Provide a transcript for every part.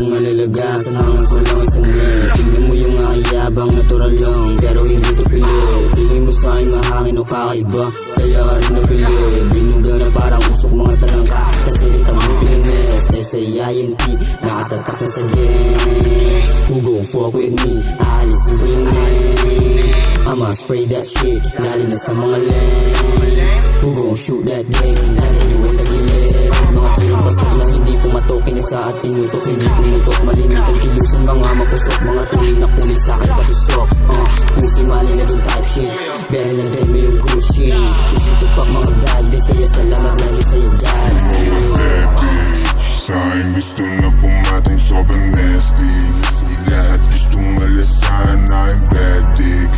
yung alalaga, sa nangas mo lang isang din. Tingnan mo yung akiyabang natural lang, pero hindi to pilit. Tingin mo sa'kin mahangin o kakaiba, kaya rin nabili. Binuga na parang usok mga talangka, kasi litang mo pinanes. S-A-I-N-T, nakatatak na sa game. Who gon' fuck with me? Aalisin ko yung name. I'ma spray that shit, lalo na sa mga lane. Who gon' shoot that game? Natin yung tagilid. Mga tirang pasok na hindi pumatokin sa ating utok. Hindi pumutok, malimitan kilusan mga mapusok. Mga tuloy na kulit sa'kin patusok. Pusi manilagin type shit, better na din mo yung good shit. Pusi tupak mga bad days, kaya salamat lagi sa'yo God. Sa'kin gusto na pumating sobrang nasty. Kasi lahat gustong malasahan na yung bad dick.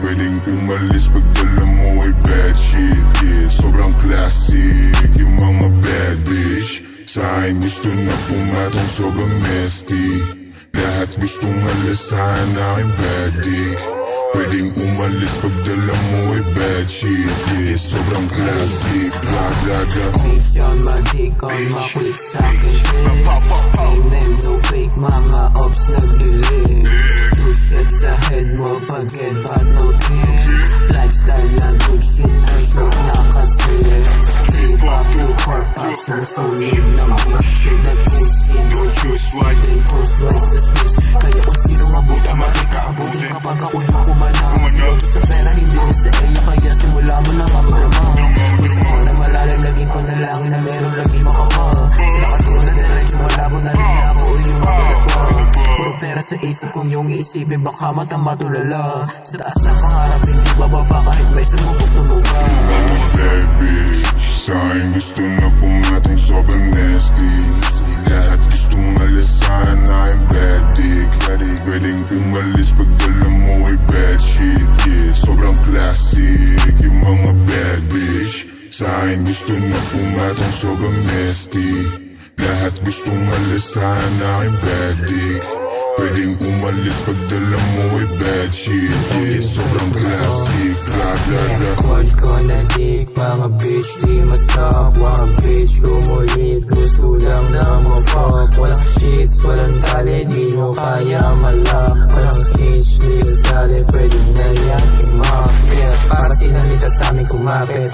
Pwedeng umalis pag dala mo ay bad shit. Yeah, sobrang classic yung mga bad bitch. Sa'kin gusto na pumatong sobrang nasty. Lahat gustong malasahan na yung bad dick. Pwedeng umalis pag dala mo ay bad shit. Yeah, sobrang classic. Blah blah blah. Bitch on my dick on makulit sa'kin din. Ain't name no fake, mga ops nag-delay. 2 shots sa head mo pag get bad no tin. Lifestyle na good shit, I shoot na kasi. 3 pop to 4 pop, sumusunod ng bitch shit. That pussy, don't choose right, then crosswise sa snitch. Kaya kung sino mabut, amati ka abutin kapag ako yung kumalang. Siloto sa pera, hindi na sa eya, kaya simula mo na nga madrama. Gusto ko na malalim, laging panalangin na meron lagi makapa. Sila katulad na rin yung malabo na rin ako yung mapadapa. Puro pera sa isip kong yung iisipin, baka matama tulala. Sa taas na pangarap, hindi bababa kahit may sumubok tumuga. Bad bitch, sa'kin gusto na pumating sobrang nasty. Kasi lahat gustong malasahan na yung bad dick. Pwedeng umalis pag dala mo ay bad shit. Yeah, sobrang classic yung mga bad bitch. Sa'kin gusto na pumatong sobrang nasty. Lahat gustong malasahan na yung bad dick. Pwedeng umalis pag dala mo ay bad shit. Yeah, sobrang classic. Blah blah blah. Record ko na dick, mga bitch di masak. Mga bitch umulit, gusto lang na ma-fuck. Walang shits, walang tali, di nyo kaya malak. Walang snitch, di kasali, pwede na yan imak. Yeah, para sinalita sa amin kumapit.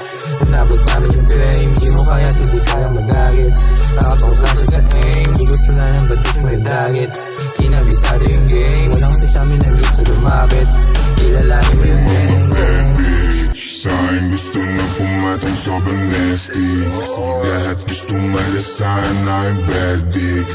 Nabot namin yung fame, di mo kaya to di kaya madagit. Nakatakot lang to sa aim, di gusto na ng bad bitch mo yung dagit. Kinabisado yung game, walang stage amin na gusto lumapit. Ilalanin mo yung gang. Sa'kin gusto na pumatang sobrang nasty. Kasi lahat gustong malasahan na yung bad dick.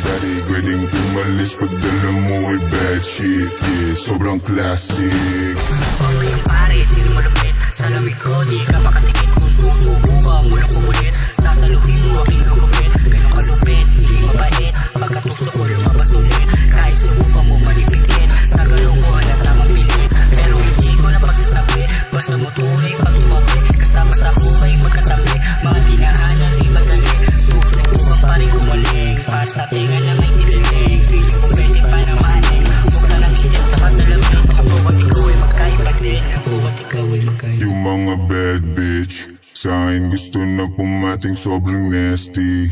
Pwedeng umalis pag dala mo ay bad shit. Yeah, sobrang classic. Pag-uwi pare, sino malupit? Sa lamig ko, di ka makatikit. Kung susubo ka, mula kumulit. Sasaluhin mo aking lupit. Ganun kalupit, hindi mabait. Pagkatusok ko, lumabas ulit. Kahit subukan mo malipikit. Sa galaw mo, halata magpilit. Pero hindi ko na pagsasabi. Basta mo tunay pa tumabi. Kasama sa buhay magkatabi. Mga dinaanan, di madali. Suksok ko pa rin gumaling. Para sa tinga na may idiling. Hindi ko pwede pa namanin. Huwag ka lang siya tapat na lang. Makabukat ikaw ay magkaipadli. Makabukat ikaw ay magkaipadli. Yung mga bad bitch, sa'kin gusto na pumating sobrang nasty.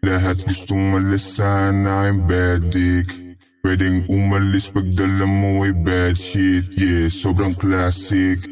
Lahat gustong malasahan na yung bad dick. Pwedeng umalis pag dala mo ay bad shit. Yeah, sobrang classic.